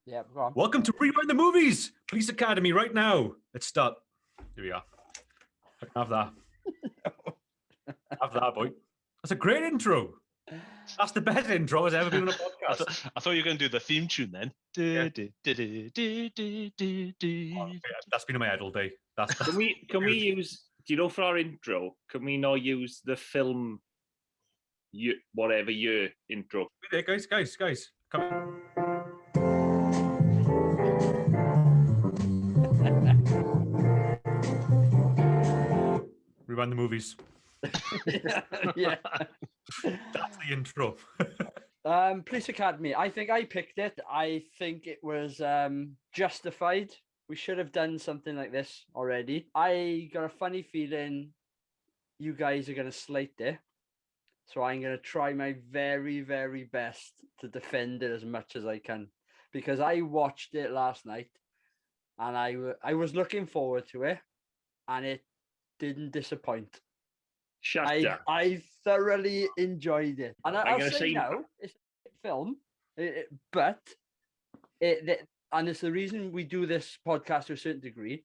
Yeah, go on. Welcome to Rewind the Movies, Police Academy, right now. Let's start. Here we are. Have that. Have that, boy. That's a great intro. That's the best intro has ever been on a podcast. I thought you were going to do the theme tune then. Yeah. That's been in my head all day. Can we use? Do you know, for our intro, can we not use the film? Whatever year intro. There, guys, come. Rewind the movies. Yeah. That's the intro. Police Academy. I think I picked it. I think it was justified. We should have done something like this already. I got a funny feeling you guys are going to slate it. So I'm going to try my very, very best to defend it as much as I can. Because I watched it last night and I was looking forward to it and it didn't disappoint. I thoroughly enjoyed it. And I'll say no, it's a film, but and it's the reason we do this podcast to a certain degree.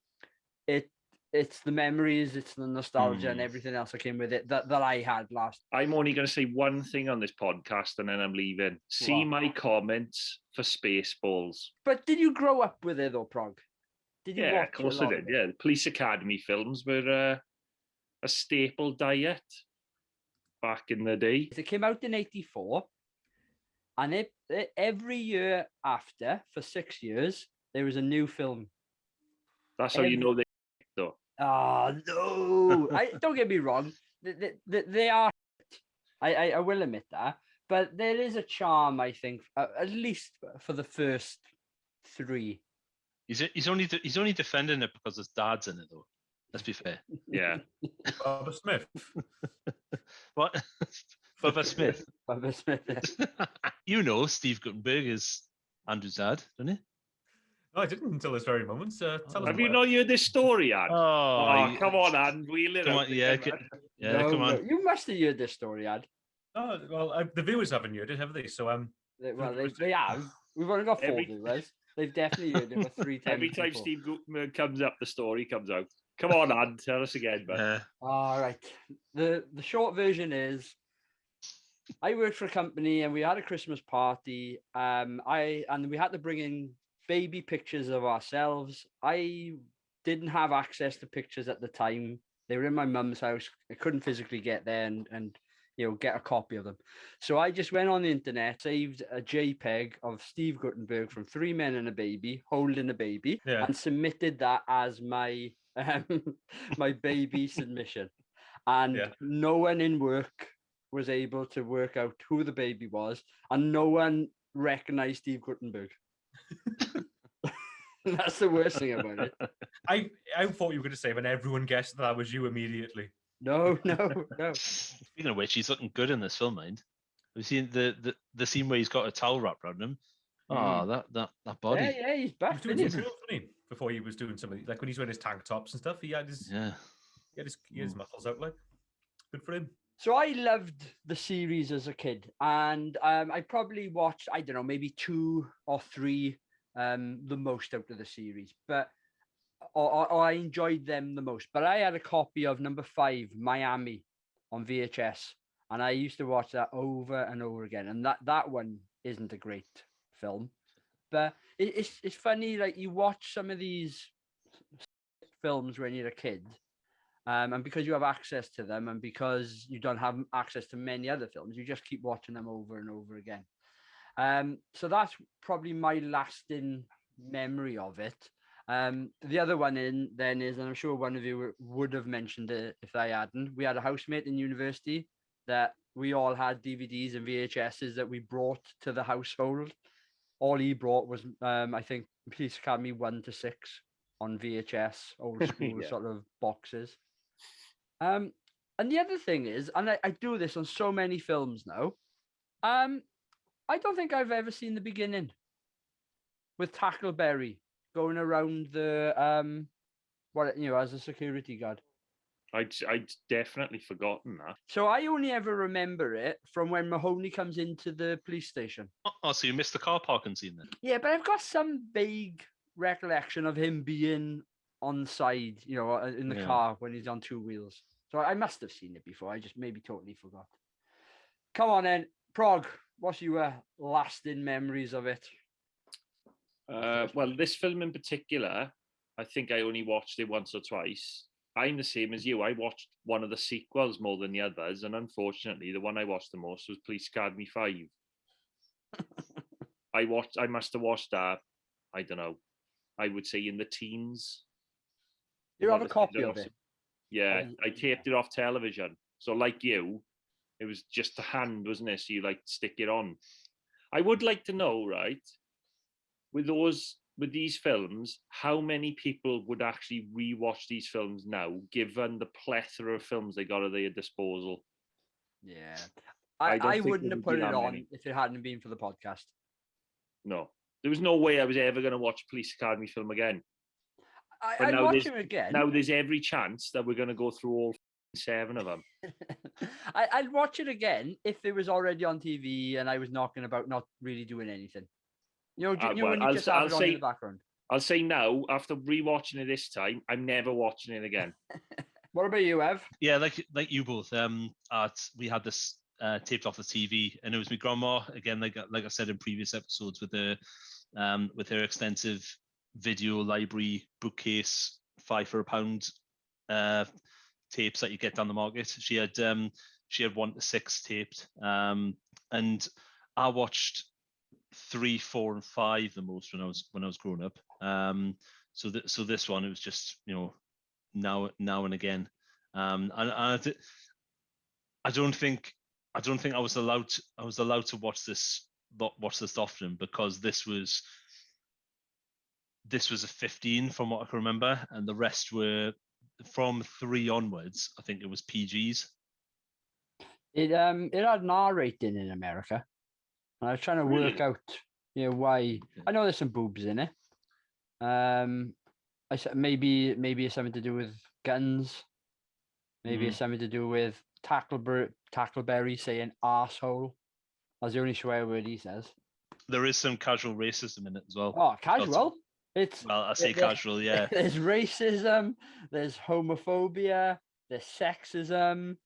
It's the memories, it's the nostalgia and everything else that came with it that I had last. I'm only going to say one thing on this podcast and then I'm leaving. See my comments for Spaceballs. But did you grow up with it though, Prog? Did you watch of course I did. Yeah, the Police Academy films were a staple diet back in the day. It came out in 1984, and it every year after, for 6 years, there was a new film. That's how you know they though. Oh no! Don't get me wrong. They are. I will admit that, but there is a charm. I think, at least for the first three. He's only defending it because his dad's in it, though. Let's be fair. Yeah. Barbara Smith. What? Bubba Smith. Bubba Smith. You know, Steve Guttenberg is Andrew's dad, don't you? No, I didn't until this very moment. Tell us. Have you not heard this story, Anne? Oh, come on, Anne. Wheel it come out. on, yeah, No, come on. You must have heard this story, Ad. Oh well, the viewers haven't heard it, have they? So Well, they have. We've only got 4 viewers. They've definitely heard it for 3 times. Every time before. Steve Gutenberg comes up, the story comes out. Come on, Anne, tell us again, man. All right. The short version is, I worked for a company and we had a Christmas party. And we had to bring in baby pictures of ourselves. I didn't have access to pictures at the time. They were in my mum's house. I couldn't physically get there and get a copy of them. So I just went on the internet, saved a JPEG of Steve Guttenberg from 3 Men and a Baby holding a baby, and submitted that as my my baby submission. And no one in work was able to work out who the baby was, and no one recognized Steve Guttenberg. That's the worst thing about it. I thought you were going to say when everyone guessed that was you immediately. No. Speaking of which, he's looking good in this film, mind. We've seen the scene where he's got a towel wrapped around him. Oh, that body. Yeah, he's back. He was doing some drills, wasn't he? Before he was doing something like when he's wearing his tank tops and stuff. He had his his muscles out. Like, good for him. So I loved the series as a kid, and I probably watched, I don't know, maybe 2 or 3 the most out of the series, but or I enjoyed them the most. But I had a copy of number 5, Miami, on VHS, and I used to watch that over and over again. And that one isn't a great film, but it's funny. Like, you watch some of these films when you're a kid, and because you have access to them, and because you don't have access to many other films, you just keep watching them over and over again. So that's probably my lasting memory of it. The other one then is, and I'm sure one of you would have mentioned it if I hadn't, we had a housemate in university that we all had DVDs and VHSs that we brought to the household. All he brought was, I think, Police Academy 1 to 6 on VHS, old school sort of boxes. And the other thing is, and I do this on so many films now, I don't think I've ever seen the beginning with Tackleberry going around the as a security guard. I'd definitely forgotten that. So I only ever remember it from when Mahoney comes into the police station. Oh, so you missed the car parking scene then? Yeah, but I've got some vague recollection of him being on side, in the Yeah. car when he's on two wheels. So I must have seen it before. I just maybe totally forgot. Come on then, Prog. What's your lasting memories of it? Well, this film in particular, I think I only watched it once or twice. I'm the same as you. I watched one of the sequels more than the others, and unfortunately, the one I watched the most was Police Academy 5. I must have watched that, I don't know, I would say in the teens. You have a copy of it? Yeah, I taped it off television. So like you, it was just a hand, wasn't it? So you like stick it on. I would like to know, right, with these films, how many people would actually rewatch these films now, given the plethora of films they got at their disposal? Yeah. I don't I think wouldn't there have would be put it that on many. if it hadn't been for the podcast. No, there was no way I was ever going to watch a Police Academy film again. But I'd now watch it again. Now there's every chance that we're going to go through all 7 of them. I'd watch it again if it was already on TV and I was knocking about, not really doing anything. When you just have it on in the background. I'll say now, after rewatching it this time, I'm never watching it again. What about you, Ev? Yeah, like you both. We had this taped off the TV, and it was my grandma again. Like I said in previous episodes, with her extensive video library bookcase, 5 for £1 tapes that you get down the market. She had 1 to 6 taped, and I watched 3, 4, and 5 the most when I was growing up. So this one, it was just now and again. And I don't think I was allowed to watch this often, because this was a 15 from what I can remember, and the rest were from 3 onwards. I think it was PGs. It had an R rating in America. And I was trying to work out why. I know there's some boobs in it. I said maybe it's something to do with guns. Maybe it's something to do with Tackleberry saying arsehole. That's the only swear word he says. There is some casual racism in it as well. Oh, casual? I say casual, yeah. There's racism, there's homophobia, there's sexism.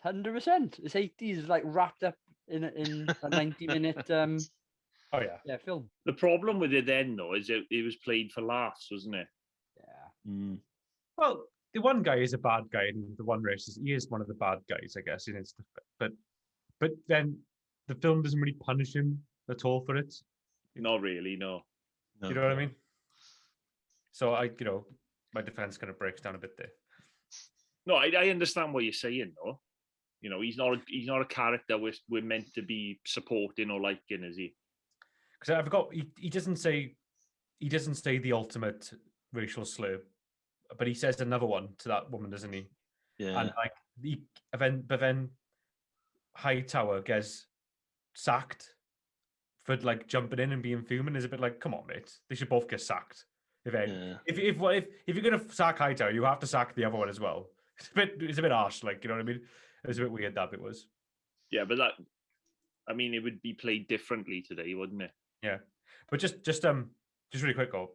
100%. It's 80s, like wrapped up in a 90-minute film. The problem with it then, though, is it was played for laughs, wasn't it? Yeah. Mm. Well, the one guy is a bad guy, and the one racist, he is one of the bad guys, I guess. But then the film doesn't really punish him at all for it. Not really, no. You know what I mean? So my defense kind of breaks down a bit there. No, I understand what you're saying, though. He's not a character we're meant to be supporting or liking, is he? Because I forgot, he doesn't say the ultimate racial slur, but he says another one to that woman, doesn't he? Yeah. And but then Hightower gets sacked for jumping in and being fuming. Is a bit like, come on, mate, they should both get sacked. If you're gonna sack Hightower, you have to sack the other one as well. It's a bit harsh, you know what I mean? It was a bit weird, that bit was. Yeah, but it would be played differently today, wouldn't it? Yeah, but just really quick though,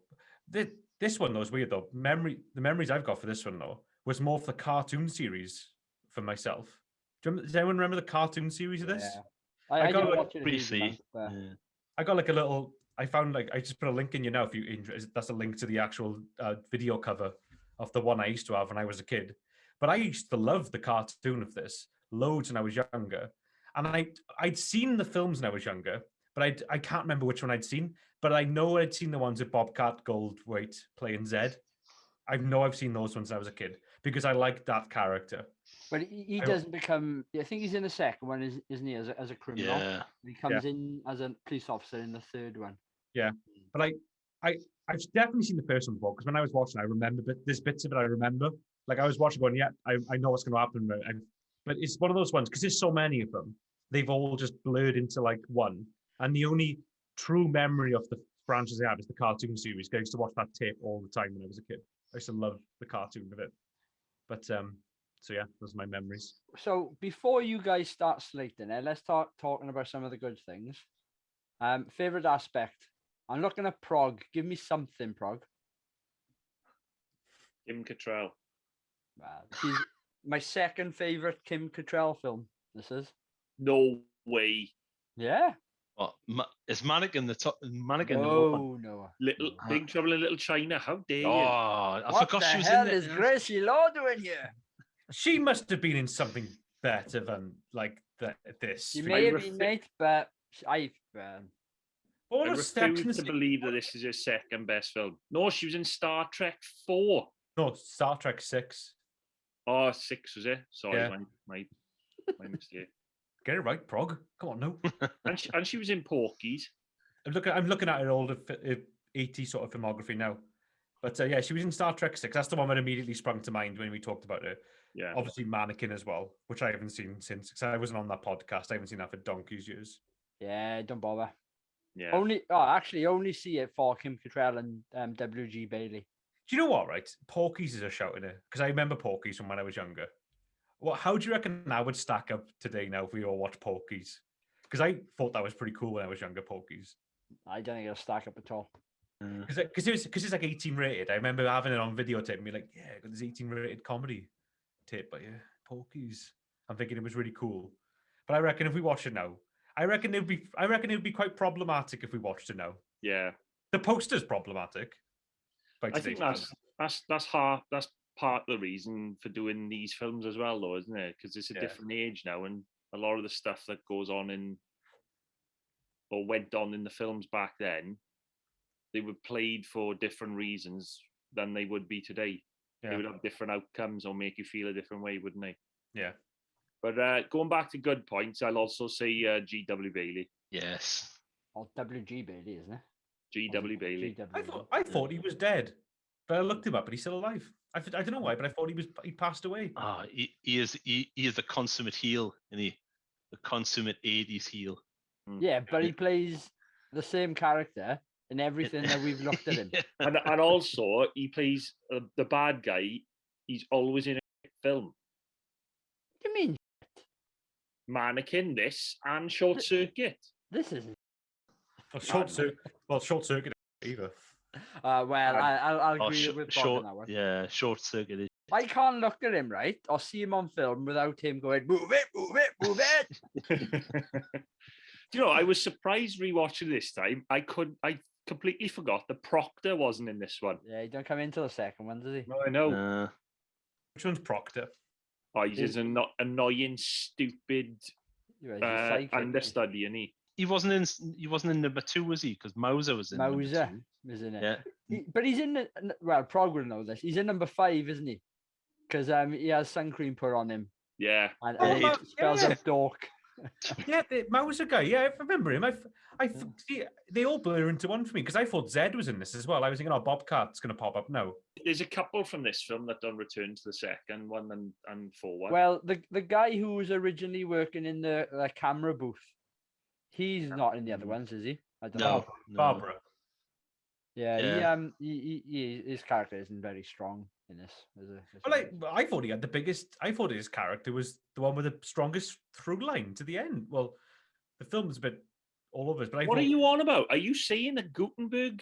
this one though is weird though. The memories I've got for this one though was more for the cartoon series for myself. Does anyone remember the cartoon series of this? Yeah. I got watch it briefly. I got a little. I found I just put a link in you now if you interested. That's a link to the actual video cover of the one I used to have when I was a kid. But I used to love the cartoon of this loads when I was younger. And I'd seen the films when I was younger, but I can't remember which one I'd seen. But I know I'd seen the ones with Bobcat Goldthwait playing Zed. I know I've seen those ones when I was a kid because I liked that character. But he doesn't become. I think he's in the second one, isn't he? As a criminal, yeah. He comes in as a police officer in the third one. Yeah, but I've definitely seen the first one before because when I was watching, I remember there's bits of it I remember. I was watching going, yeah, I know what's going to happen, but it's one of those ones because there's so many of them. They've all just blurred into one, and the only true memory of the franchise I have is the cartoon series. I used to watch that tape all the time when I was a kid. I used to love the cartoon of it. But So yeah, those are my memories. So before you guys start slating it, let's talking about some of the good things. Favorite aspect. I'm looking at Prog. Give me something, Prog. Kim Cattrall. She's my second favorite Kim Cattrall film. This is. No way. Yeah. Well, is Mannequin the top? Mannequin number one. No. Little No. Big Trouble in Little China. How dare Oh, you? I What forgot the she was hell in is it. Gracie Law doing here? She must have been in something better than like this. She for may you. have been, mate, but I. All I the steps refuse to believe that this is her second best film. No, she was in Star Trek 4. No, Star Trek 6. Oh, 6 was it? Sorry, Yeah. my mistake. Get it right, Prog. Come on, no. And she was in Porky's. I'm looking at her older 80 sort of filmography now. But yeah, she was in Star Trek 6. That's the one that immediately sprung to mind when we talked about her. Yeah. Obviously, Mannequin as well, which I haven't seen since, because I wasn't on that podcast. I haven't seen that for donkey's years. Yeah, don't bother. Yeah. Only see it for Kim Cattrall and W.G. Bailey. Do you know what, right? Porky's is a shout in it, because I remember Porky's from when I was younger. How do you reckon that would stack up today now if we all watch Porky's? Because I thought that was pretty cool when I was younger, Porky's. I don't think it'll stack up at all. Because it's like 18 rated. I remember having it on videotape and be like, yeah, got this 18 rated comedy tape, but yeah, Porky's. I'm thinking it was really cool. But I reckon if we watch it now, I reckon it would be quite problematic if we watched it now. Yeah. The poster's problematic. I think that's part of the reason for doing these films as well, though, isn't it? Because it's a different age now, and a lot of the stuff that goes on or went on in the films back then, they were played for different reasons than they would be today. Yeah. They would have different outcomes or make you feel a different way, wouldn't they? Yeah. But going back to good points, I'll also say G.W. Bailey. Yes. Or W.G. Bailey, isn't it? G.W. Bailey. I thought he was dead, but I looked him up and he's still alive. I don't know why, but I thought he passed away. He is the consummate heel, isn't he? The consummate 80s heel. Yeah, but he plays the same character in everything that we've looked at him. And also, he plays the bad guy. He's always in a film. What do you mean? Mannequin, this, and Short Circuit. This is. Short Circuit either. I'll agree with Bob on that one. Yeah, Short Circuit. I can't look at him, right, or see him on film without him going, move it, move it, move it. Do you know, I was surprised rewatching this time. I completely forgot the Proctor wasn't in this one. Yeah, he don't come into the second one, does he? No, I know. Which one's Proctor? Oh, he's just an annoying, stupid understudy, isn't he? He wasn't in number 2, was he? Because Mauser was in number 2. Was in it. Yeah. But he's in Prog will know this. He's in number 5, isn't he? Because he has sun cream put on him. Yeah. And it spells out dork. Yeah, the Mauser guy. Yeah, I remember him. See, they all blur into one for me because I thought Zed was in this as well. I was thinking, oh, Bobcat's going to pop up now. There's a couple from this film that don't return to the second one and forward. Well, the guy who was originally working in the camera booth, he's not in the other ones, is he? I don't know. Barbara. Yeah, his character isn't very strong in this. I thought he had the biggest. I thought his character was the one with the strongest through line to the end. Well, the film's a bit all over. But what are you on about? Are you saying that Gutenberg,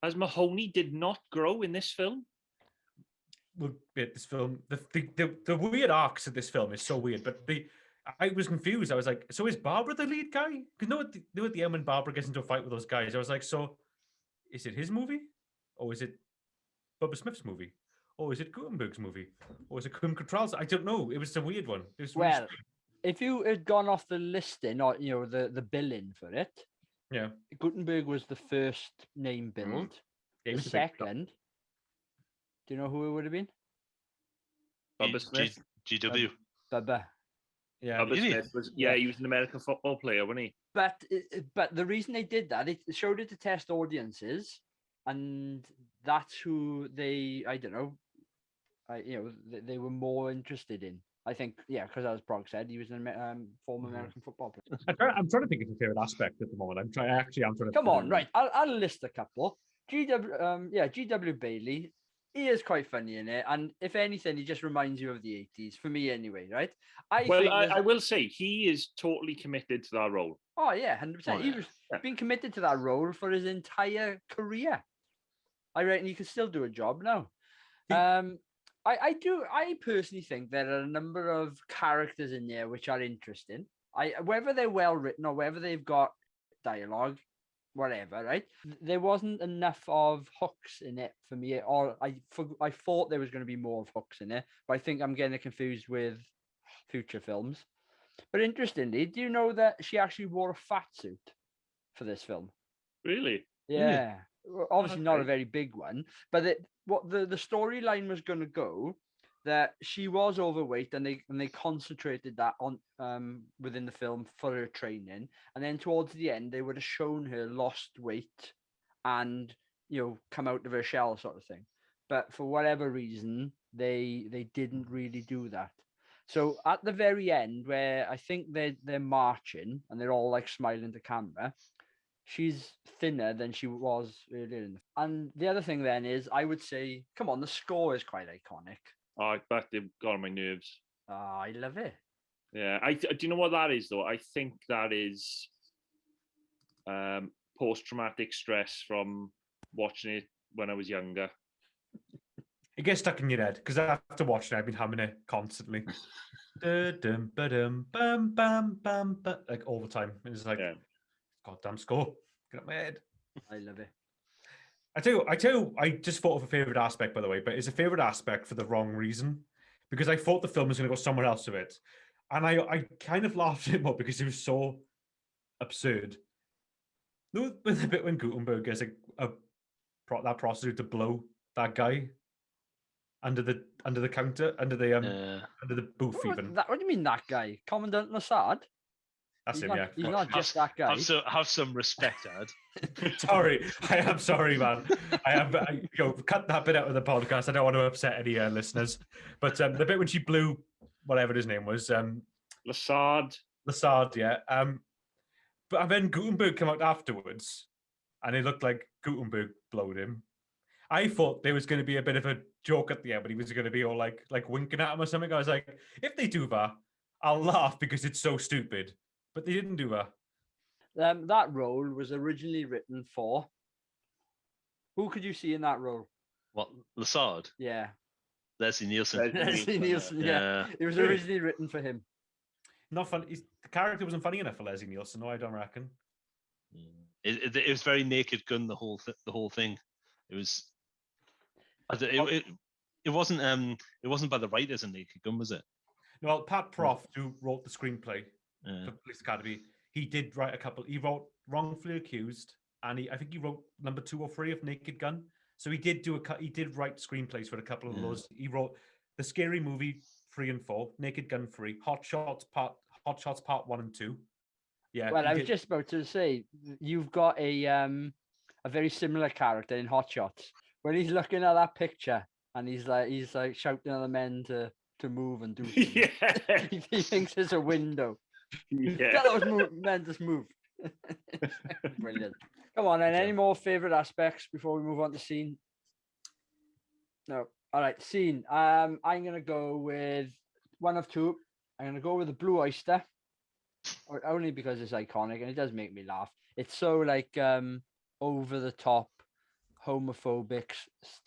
as Mahoney, did not grow in this film? Well, this film, the weird arcs of this film is so weird. But I was confused. I was like, so is Barbara the lead guy? Because no, at the end when Barbara gets into a fight with those guys, I was like, so is it his movie, or is it Bubba Smith's movie? Or is it Gutenberg's movie? Or is it Kim Cattrall's? I don't know. It was a weird one. Well, if you had gone off the listing or the billing for it, yeah, Gutenberg was the first name billed. Yeah, the second, do you know who it would have been? Bubba Smith. GW. Bubba. Yeah, Bubba Smith was. Yeah, he was an American football player, wasn't he? But the reason they did that, it showed it to test audiences, and that's who they. I don't know. They were more interested in. I think, because as Prog said, he was a former American football player. I'm trying to think of a favorite aspect at the moment. I'm trying to. Come on, right? I'll list a couple. GW Bailey, he is quite funny in it, and if anything, he just reminds you of the 80s, for me anyway, right? I Well, think I will say he is totally committed to that role. oh yeah, 100%. Oh, He yeah. was Yeah. been committed to that role for his entire career. I reckon he could still do a job now. He- I personally think there are a number of characters in there which are interesting. Whether they're well written or whether they've got dialogue, whatever, right? There wasn't enough of hooks in it for me, or I thought there was going to be more of hooks in it, but I think I'm getting it confused with future films. But interestingly, do you know that she actually wore a fat suit for this film? Really? Yeah, well, obviously not a Okay. very big one, but what the storyline was going to go that she was overweight, and they concentrated that on within the film for her training, and then towards the end they would have shown her lost weight and come out of her shell sort of thing, but for whatever reason they didn't really do that. So at the very end, where I think they're marching and they're all like smiling to camera, she's thinner than she was earlier. And the other thing then is, I would say, come on, the score is quite iconic. Oh, but they've got on my nerves. Oh, I love it. Yeah. Do you know what that is though? I think that is post-traumatic stress from watching it when I was younger. It gets stuck in your head because after watching it, I've been humming it constantly. Da-dum, ba-dum, bam, bam, bam, like all the time. It's like, Yeah. goddamn score. Get up my head. I love it. I tell you, I just thought of a favorite aspect, by the way, but it's a favorite aspect for the wrong reason, because I thought the film was going to go somewhere else with it, and I kind of laughed at it more because it was so absurd. The bit when Gutenberg gets that prostitute to blow that guy under the counter, under the booth, even. What do you mean, that guy? Commandant Lassard? That's He's him, not, yeah. he's not just that guy. Have some respect, Dad. Sorry, I am sorry, man. Cut that bit out of the podcast. I don't want to upset any listeners. But the bit when she blew whatever his name was, Lassard. yeah. But then Gutenberg came out afterwards, and it looked like Gutenberg blowed him. I thought there was going to be a bit of a joke at the end, but he was going to be all like winking at him or something. I was like, if they do that, I'll laugh because it's so stupid. But they didn't do that. That role was originally written for. Who could you see in that role? What, Lassard? Yeah, Leslie Nielsen. Leslie Nielsen. Yeah, it was originally written for him. Not fun. The character wasn't funny enough for Leslie Nielsen. No, I don't reckon. It was very Naked Gun. The whole thing. It was. It wasn't by the writers in Naked Gun, was it? Well, Pat Proft, who wrote the screenplay Yeah. for Police Academy, he did write a couple. He wrote Wrongfully Accused, and I think he wrote number 2 or 3 of Naked Gun. So he did he did write screenplays for a couple of those. He wrote the Scary Movie 3 and 4, Naked Gun 3, Hot Shots Part 1 and 2. Yeah. Well, I was just about to say, you've got a very similar character in Hot Shots when he's looking at that picture and he's like shouting at the men to move and do things. Yeah. he thinks it's a window. Yeah. Tell those men just move. Brilliant. Come on, and any more favorite aspects before we move on to scene? No. All right, scene. I'm gonna go with one of two. I'm gonna go with the Blue Oyster, only because it's iconic and it does make me laugh. It's so like over the top, homophobic,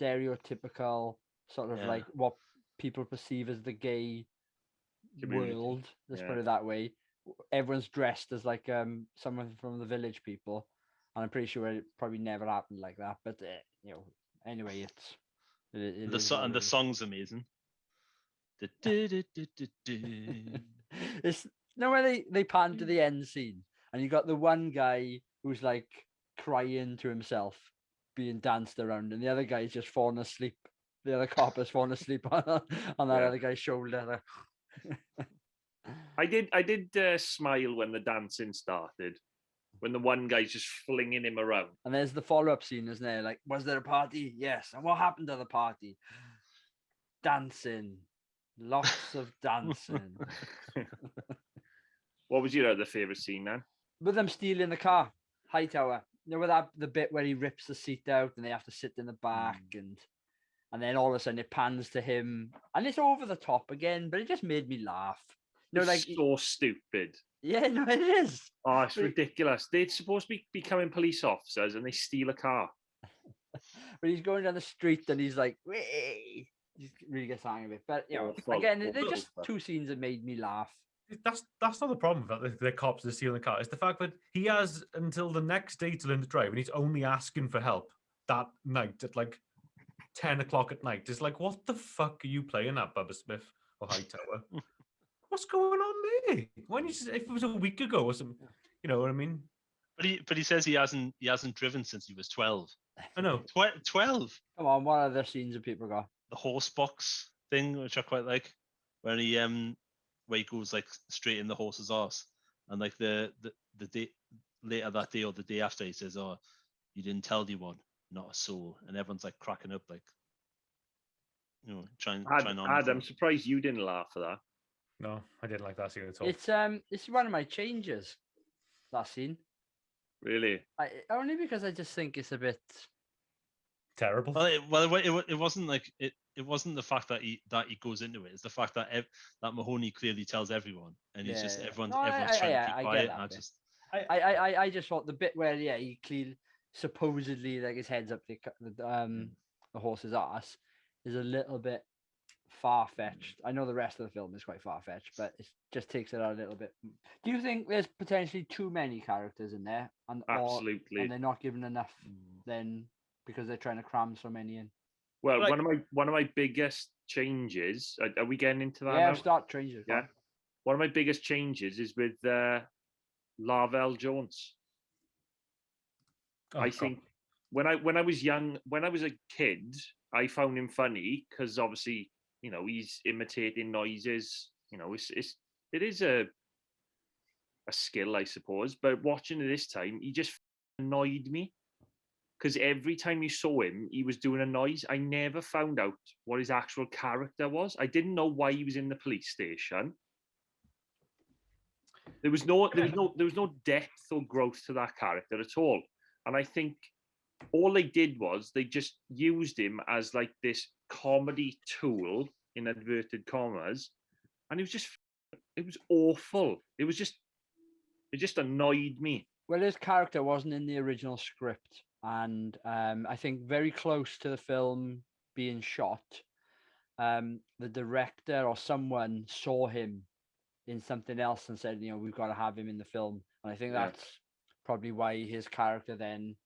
stereotypical, sort of like what people perceive as the gay Community. world. Let's put Yeah. it that way. Everyone's dressed as like someone from the Village People, and I'm pretty sure it probably never happened like that. But anyway, it The is what it is. song's amazing. It's where they pan to the end scene, and you got the one guy who's like crying to himself, being danced around, and the other guy's just falling asleep. The other cop has fallen asleep on that other guy's shoulder. I did smile when the dancing started, when the one guy's just flinging him around. And there's the follow-up scene, isn't there? Like, was there a party? Yes. And what happened to the party? Dancing. Lots of dancing. What was your other favourite scene, then? With them stealing the car, Hightower. With the bit where he rips the seat out and they have to sit in the back, and and then all of a sudden it pans to him, and it's over the top again, but it just made me laugh. No, It's like so stupid. yeah, no, it is. Oh, it's But- ridiculous. They're supposed to be becoming police officers and they steal a car. But he's going down the street and he's like, "Wee!" He really gets the hang of it. But you know, Awful, again, they're awful just stuff. two scenes that made me laugh. That's not the problem that the cops are stealing the car. It's the fact that he has until the next day to learn to drive, and he's only asking for help that night at like 10 o'clock at night. It's like, what the fuck are you playing at, Bubba Smith or Hightower? What's going on there? When you, if it was a week ago or something, you know what I mean? But he says he hasn't driven since he was 12. I know. 12. Come on, what other scenes have people got? The horse box thing, which I quite like, where he goes like straight in the horse's arse, and like the day later that day or the day after, he says, "Oh, you didn't tell anyone, not a soul," and everyone's like cracking up, like, you know, trying on. I'm surprised you didn't laugh at that. No, I didn't like that scene at all. It's one of my changes. That scene, Really? only because I just think it's a bit. Terrible. It wasn't like it. It wasn't the fact that he goes into it. It's the fact that that Mahoney clearly tells everyone, and he's just everyone's everyone's trying to keep quiet. And I just thought the bit where he clearly supposedly like his head's up the horse's ass is a little bit far fetched. I know the rest of the film is quite far fetched, but it just takes it out a little bit. Do you think there's potentially too many characters in there, and Absolutely. and they're not given enough then because they're trying to cram so many in? Well, Like- one of my biggest changes. Are we getting into that? Yeah, now? start changes. Yeah. One of my biggest changes is with Lavelle Jones. Oh, I God. think when I was young, when I was a kid, I found him funny because obviously, you know, he's imitating noises. You know, it is a skill, I suppose. But watching it this time, he just annoyed me because every time you saw him, he was doing a noise. I never found out what his actual character was. I didn't know why he was in the police station. There was no depth or growth to that character at all. And I think all they did was they just used him as like this comedy tool in inverted commas, and it was awful. It just annoyed me. Well, his character wasn't in the original script, and I think very close to the film being shot, the director or someone saw him in something else and said, you know, we've got to have him in the film. And I think Yeah. that's probably why his character then,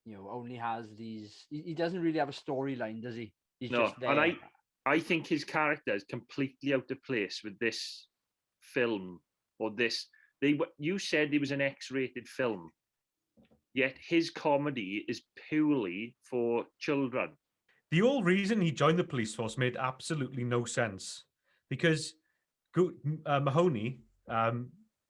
you know, only has these. He doesn't really have a storyline, does he? He's No, just there. and I think his character is completely out of place with this film or this. You said it was an X-rated film, yet his comedy is purely for children. The whole reason he joined the police force made absolutely no sense because Mahoney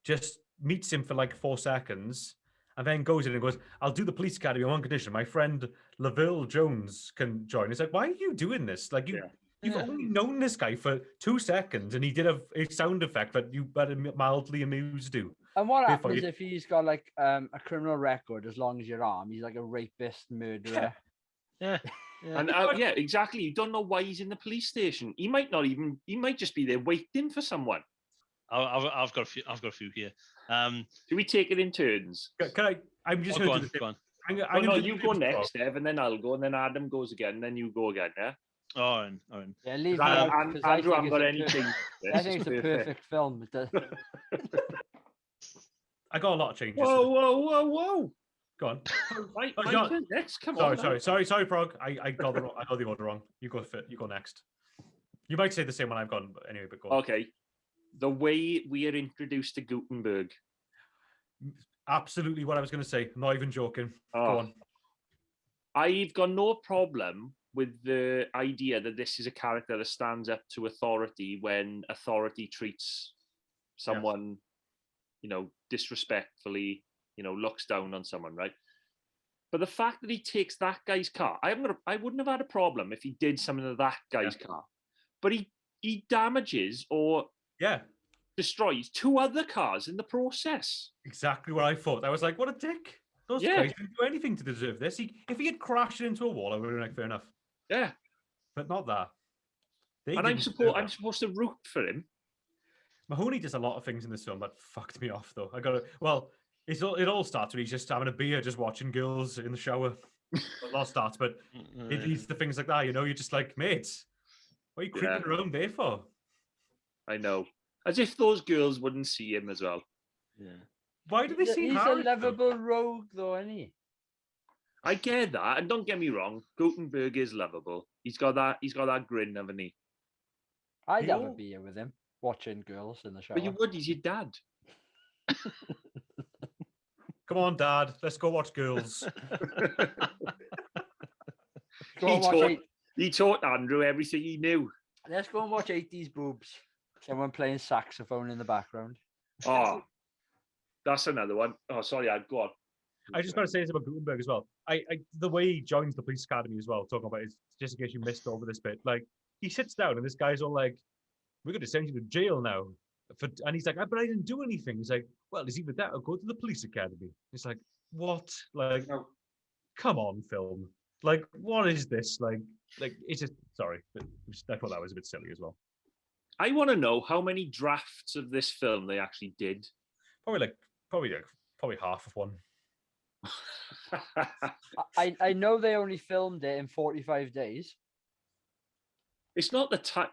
just meets him for like 4 seconds and then goes in and goes, "I'll do the police academy on one condition. My friend Lavelle Jones can join." It's like, why are you doing this? Like you've only known this guy for 2 seconds and he did a sound effect that you mildly amused you. And what Therefore, happens if he's got like a criminal record as long as your arm? He's like a rapist, murderer. Yeah. And yeah, exactly. You don't know why he's in the police station. He might just be there waiting for someone. I've got a few here. Do we take it in turns? Can I? I'm just Go going to on, go on. I'm No, gonna do you the go same as next, Ev, and then I'll go, and then Adam goes again, and then you go again, yeah? All right. Yeah, leave me Andrew, out, 'cause I Andrew think hasn't got it's a anything. I think it's a perfect film. It does- I got a lot of changes. Whoa. Go on. Right, Oh, my John. turn next. Come on. Sorry, Prog. I got the order wrong. You go next. You might say the same one I've gone, but anyway, but go on. Okay. The way we are introduced to Gutenberg. Absolutely what I was going to say. I'm not even joking. Oh. Go on. I've got no problem with the idea that this is a character that stands up to authority when authority treats someone, you know, disrespectfully, you know, looks down on someone, right? But the fact that he takes that guy's car, I wouldn't have had a problem if he did something to that guy's car. But he damages or destroys 2 other cars in the process. Exactly what I thought. I was like, what a dick. Those guys didn't do anything to deserve this. If he had crashed into a wall, I would have been like, fair enough. Yeah, but not that. They and I'm didn't do I'm that. supposed to root for him. Mahoney does a lot of things in this film that fucked me off, though. It all starts when he's just having a beer, just watching girls in the shower. Well, not starts, but it leads to things like that. You know, you're just like, mate, what are you creeping around there for? I know. As if those girls wouldn't see him as well. Yeah. Why do they see He's a Harry? though? lovable rogue, though, isn't he? I get that, and don't get me wrong, Gutenberg is lovable. He's got that grin, haven't he? I'd They have a all- beer with him, watching girls in the shower. But you would, he's your dad. Come on, Dad, let's go watch girls. Go and watch He taught Andrew everything he knew. Let's go and watch 80s boobs. Someone playing saxophone in the background. Oh, that's another one. Oh, sorry, I'd go on. I just got to say this about Gutenberg as well. The way he joins the police academy as well, talking about it, just in case you missed over this bit. Like, he sits down and this guy's all like, "We're going to send you to jail now." And he's like, "But I didn't do anything." He's like, "Well, it's either that or go to the police academy." It's like, what? Like, No. come on, film. Like, what is this? Like it's just sorry, but I thought that was a bit silly as well. I want to know how many drafts of this film they actually did. Probably half of one. I know they only filmed it in 45 days. It's not the time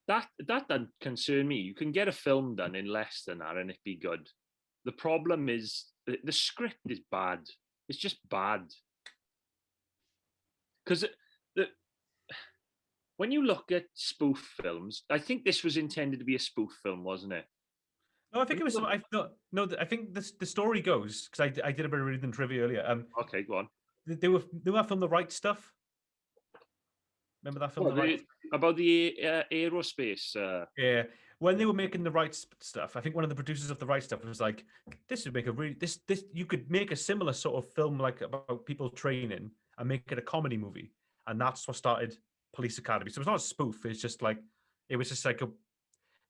that doesn't concern me. You can get a film done in less than that and it be good. The problem is the script is bad. It's just bad. Because when you look at spoof films, I think this was intended to be a spoof film, wasn't it? No, I think it was. I think the story goes because I did a bit of reading trivia earlier. Okay, go on. They were filmed The Right Stuff. Remember that film, Well, The Right? about the aerospace. Yeah, when they were making The Right Stuff, I think one of the producers of The Right Stuff was like, "This would make this you could make a similar sort of film like about people training and make it a comedy movie," and that's what started Police Academy. So it's not a spoof. It's just like it was just like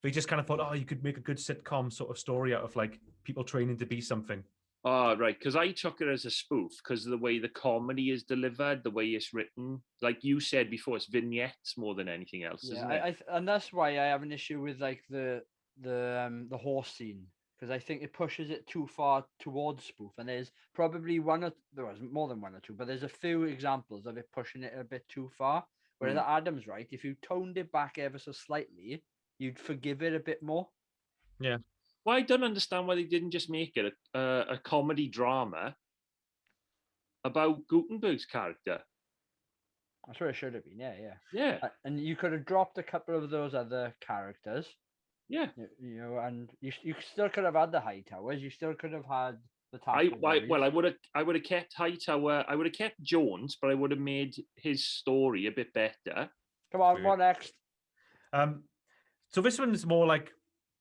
they just kind of thought, oh, you could make a good sitcom sort of story out of like people training to be something. Oh, right. Because I took it as a spoof because of the way the comedy is delivered, the way it's written. Like you said before, it's vignettes more than anything else, isn't it? And that's why I have an issue with like the horse scene, because I think it pushes it too far towards spoof. And there's probably there was more than one or two, but there's a few examples of it pushing it a bit too far. Whereas Adam's right, if you toned it back ever so slightly, you'd forgive it a bit more. Yeah. Well, I don't understand why they didn't just make it a comedy drama about Gutenberg's character. That's what it should have been. Yeah. And you could have dropped a couple of those other characters. Yeah. You know, and you still could have had the Hightowers. You still could have had the I would have kept Hightower. I would have kept Jones, but I would have made his story a bit better. Come on, what next? So this one's more like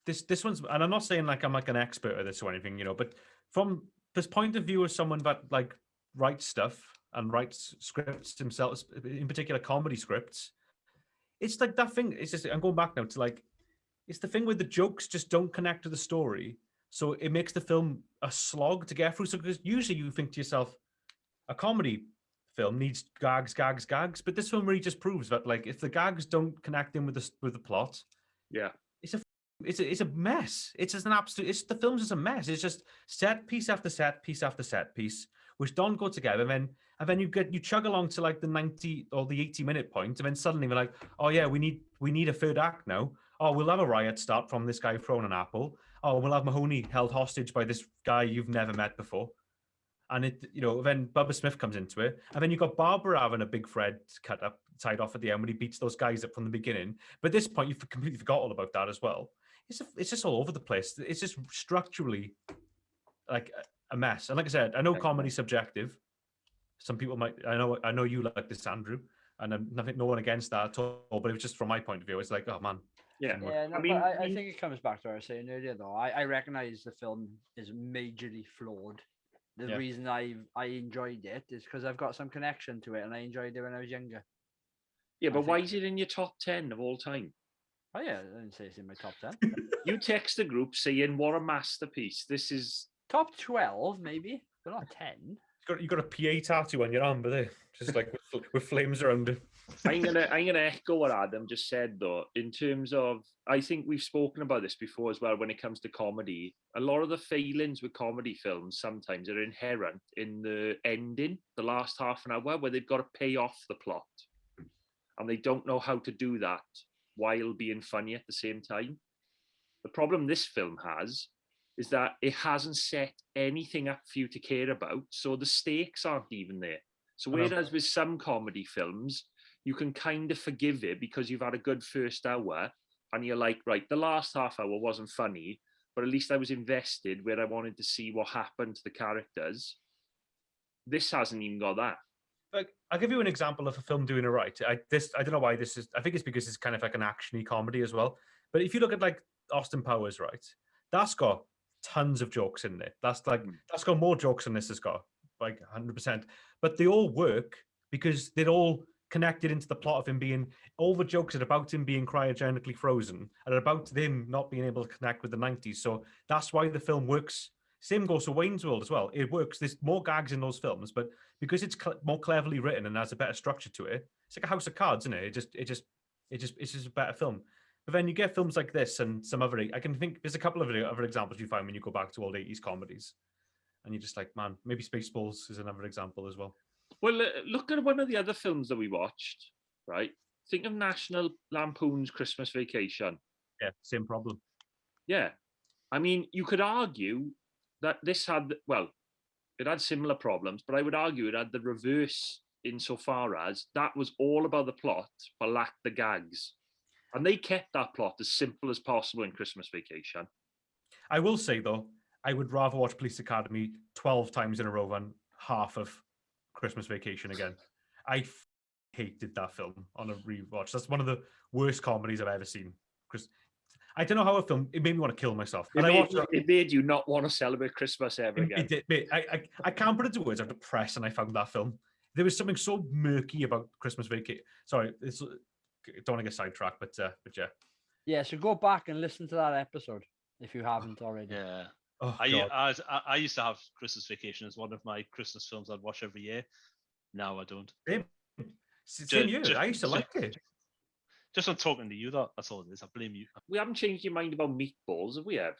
this one's, and I'm not saying like I'm like an expert at this or anything, you know, but from this point of view of someone that like writes stuff and writes scripts themselves, in particular comedy scripts, it's like that thing. It's just I'm going back now to like it's the thing where the jokes just don't connect to the story, so it makes the film a slog to get through. So because usually you think to yourself, a comedy film needs gags, but this film really just proves that like if the gags don't connect in with the plot, yeah, it's a mess. It's just an absolute. The film's just a mess. It's just set piece after set piece after set piece, which don't go together. And then you chug along to like the 90 or the 80-minute point, and then suddenly we're like, oh yeah, we need a third act now. Oh, we'll have a riot start from this guy throwing an apple. Oh, we'll have Mahoney held hostage by this guy you've never met before. And then Bubba Smith comes into it, and then you've got Barbara having a big thread tied off at the end when he beats those guys up from the beginning. But at this point, you've completely forgot all about that as well. It's just all over the place. It's just structurally like a mess. And like I said, I know comedy's subjective. Some people might. I know you like this, Andrew, and I'm no one against that at all. But it was just from my point of view. It's like, oh man. Yeah. I think it comes back to what I was saying earlier, though. I recognize the film is majorly flawed. The reason I enjoyed it is because I've got some connection to it, and I enjoyed it when I was younger. Yeah, but why is it in your top 10 of all time? Oh yeah, I didn't say it's in my top 10. You text the group saying, "What a masterpiece! This is top 12, maybe, but not 10." You got a PA tattoo on your arm, but they just like with flames around it. I'm gonna echo what Adam just said though. In terms of, I think we've spoken about this before as well. When it comes to comedy, a lot of the failings with comedy films sometimes are inherent in the ending, the last half an hour, where they've got to pay off the plot, and they don't know how to do that while being funny at the same time. The problem this film has is that it hasn't set anything up for you to care about, so the stakes aren't even there. So whereas with some comedy films, you can kind of forgive it because you've had a good first hour and you're like, right, the last half hour wasn't funny, but at least I was invested where I wanted to see what happened to the characters. This hasn't even got that. Like, I'll give you an example of a film doing it right. I don't know why this is. I think it's because it's kind of like an actiony comedy as well. But if you look at like Austin Powers, right, that's got tons of jokes in there. That's got more jokes than this has got, like 100%. But they all work because they're all connected into the plot of him being. All the jokes are about him being cryogenically frozen and about them not being able to connect with the 90s. So that's why the film works. Same goes for Wayne's World as well. It works. There's more gags in those films, but because it's more cleverly written and has a better structure to it, it's like a house of cards, isn't it? It's just a better film. But then you get films like this and some other. I can think there's a couple of other examples you find when you go back to old 80s comedies, and you're just like, man, maybe Spaceballs is another example as well. Well, look at one of the other films that we watched, right? Think of National Lampoon's Christmas Vacation. Yeah, same problem. Yeah. I mean, you could argue that this had, well, it had similar problems, but I would argue it had the reverse insofar as that was all about the plot, but lacked the gags. And they kept that plot as simple as possible in Christmas Vacation. I will say, though, I would rather watch Police Academy 12 times in a row than half of Christmas Vacation again. I hated that film on a rewatch. That's one of the worst comedies I've ever seen. Because I don't know how a film, it made me want to kill myself. It made you not want to celebrate Christmas ever again. It did. I can't put it into words. I'm depressed and I found that film. There was something so murky about Christmas Vacation. Sorry, don't want to get sidetracked, but yeah. Yeah, so go back and listen to that episode if you haven't already. Yeah. Oh, I used to have Christmas Vacation as one of my Christmas films I'd watch every year. Now I don't. Same year. I used to like it. Just on talking to you, that's all it is. I blame you. We haven't changed your mind about meatballs, have we, Ev?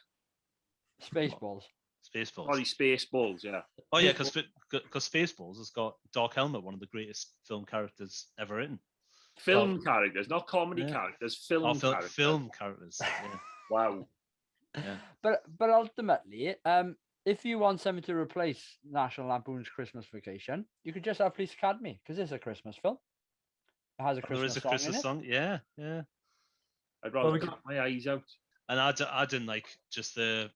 Spaceballs. Spaceballs. Sorry, Spaceballs, yeah. Oh yeah, because Spaceballs has got Dark Helmet, one of the greatest film characters ever written. Film characters, not comedy characters. Film characters. Film characters. Yeah. Wow. Yeah. But ultimately, if you want something to replace National Lampoon's Christmas Vacation, you could just have Police Academy because it's a Christmas film. It has a Christmas song. There is a Christmas song. Yeah, yeah. I'd rather cut my eyes out. And I didn't like just the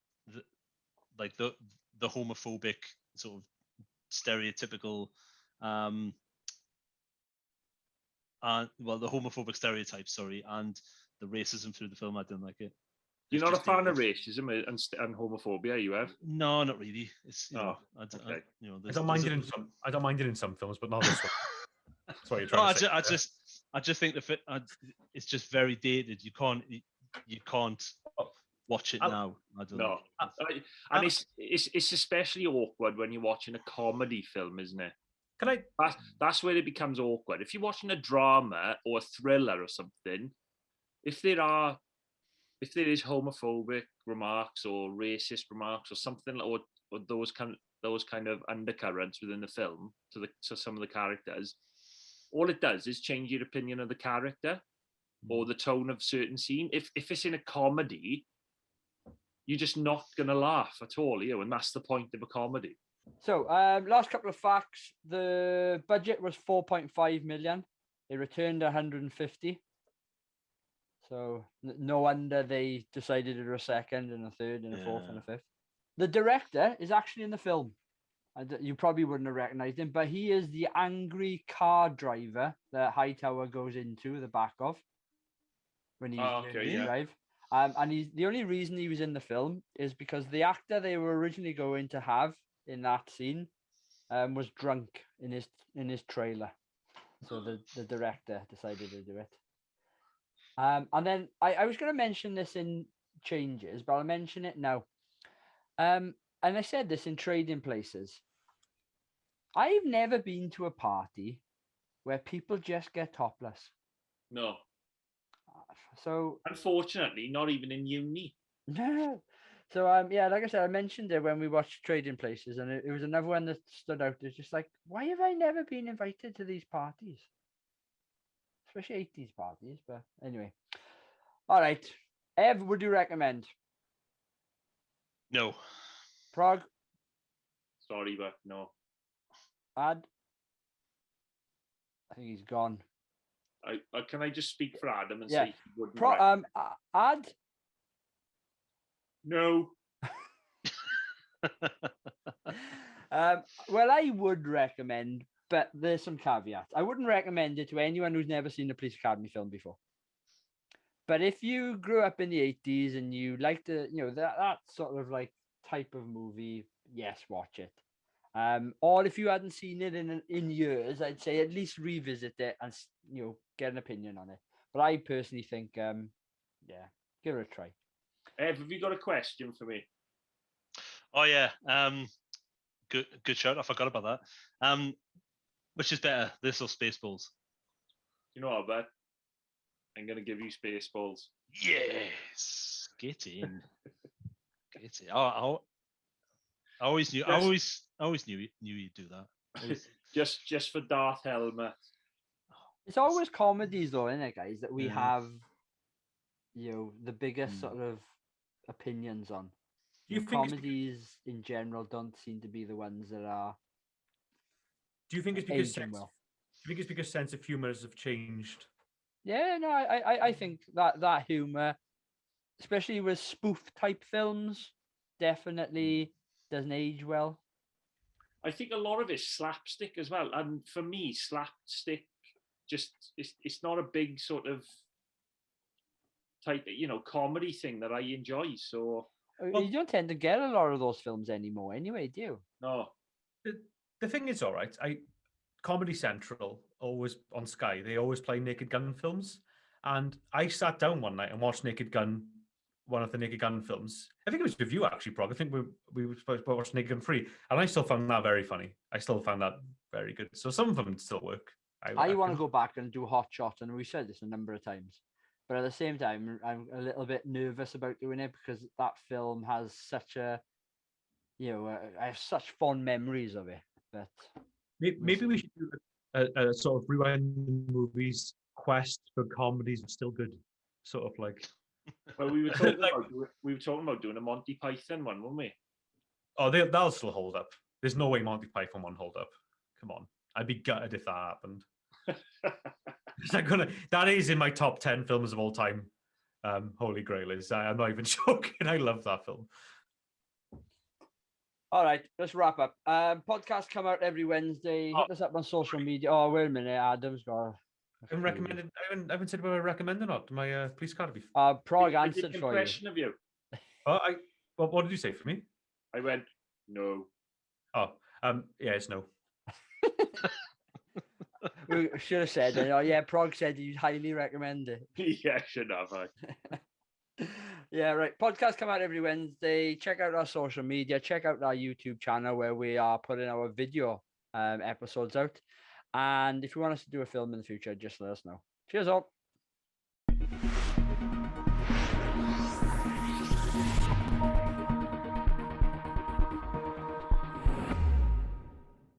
homophobic sort of stereotypical the homophobic stereotypes, and the racism through the film. I didn't like it. You're not a fan of racism and homophobia, you have? No, not really. It's okay. I don't mind it in some films, but not this one. That's what you're trying to say. I just think it's just very dated. You can't watch it now. I don't know. And it's especially awkward when you're watching a comedy film, isn't it? That's where it becomes awkward. If you're watching a drama or a thriller or something, if there is homophobic remarks or racist remarks or something, or those kind of undercurrents within the film to some of the characters, all it does is change your opinion of the character or the tone of certain scene. If it's in a comedy, you're just not gonna laugh at all, and that's the point of a comedy. So, last couple of facts: the budget was 4.5 million. They returned 150. So no wonder they decided to do a second and a third and a fourth and a fifth. The director is actually in the film. You probably wouldn't have recognized him, but he is the angry car driver that Hightower goes into the back of when he's learning to drive. And the only reason he was in the film is because the actor they were originally going to have in that scene was drunk in his trailer. So the director decided to do it. And then I was going to mention this in changes, but I'll mention it now. And I said this in Trading Places. I've never been to a party where people just get topless. No. So Unfortunately, not even in uni. no. So yeah, like I said, I mentioned it when we watched Trading Places, and it was another one that stood out. It's just like, why have I never been invited to these parties? Especially 80s parties, but anyway. All right. Ev, would you recommend? No. Prague, Sorry, but no. Ad? I think he's gone. Can I just speak for Adam and Yeah. say he wouldn't Ad? No. Well, I would recommend, but there's some caveats. I wouldn't recommend it to anyone who's never seen a Police Academy film before. But if you grew up in the 80s and you like the, that sort of like type of movie, yes, watch it. Or if you hadn't seen it in years, I'd say at least revisit it and get an opinion on it. But I personally think, yeah, give it a try. Ev, have you got a question for me? Oh yeah. Good shout. I forgot about that. Which is better, this or Spaceballs? You know what, but I'm gonna give you Spaceballs. Yes. Get in. Get in. I always knew. I always knew you'd do that. Always. just for Darth Helmet. It's always comedies, though, isn't it, guys, that we Yeah. have, the biggest sort of opinions on. Do you think it's comedies in general don't seem to be the ones that are Do you think it's because aging well? do you think it's because sense of humors have changed? Yeah, no, I think that humor, especially with spoof type films, definitely doesn't age well. I think a lot of it's slapstick as well, and for me, slapstick just it's not a big sort of type, comedy thing that I enjoy. So You don't tend to get a lot of those films anymore, anyway, do you? no, The thing is, all right. Comedy Central always on Sky. They always play Naked Gun films, and I sat down one night and watched Naked Gun, one of the Naked Gun films. I think it was with you actually, Prog. I think we were supposed to watch Naked Gun 3, and I still found that very funny. I still found that very good. So some of them still work. I want to go back and do Hot Shot, and we said this a number of times. But at the same time, I'm a little bit nervous about doing it because that film has such a, I have such fond memories of it. But Maybe we should do a sort of rewind the movies quest for comedies are still good, sort of like. well, we were talking about doing a Monty Python one, weren't we? Oh, they'll still hold up. There's no way Monty Python won't hold up. Come on, I'd be gutted if that happened. That is in my top 10 films of all time. Holy Grail is. I'm not even joking. I love that film. all right, let's wrap up. Podcasts come out every Wednesday. Hit us up on social media. Oh, wait a minute, Adam's got. I haven't said whether I recommend or not. My police academy. Prague I answered did an for you. impression of you. What did you say for me? I went no. Oh, yeah, it's no. We should have said it. Oh, yeah, Prague said you'd highly recommend it. Yeah, should have. Yeah, right. Podcasts come out every Wednesday. Check out our social media. Check out our YouTube channel where we are putting our video episodes out. And if you want us to do a film in the future, just let us know. Cheers all.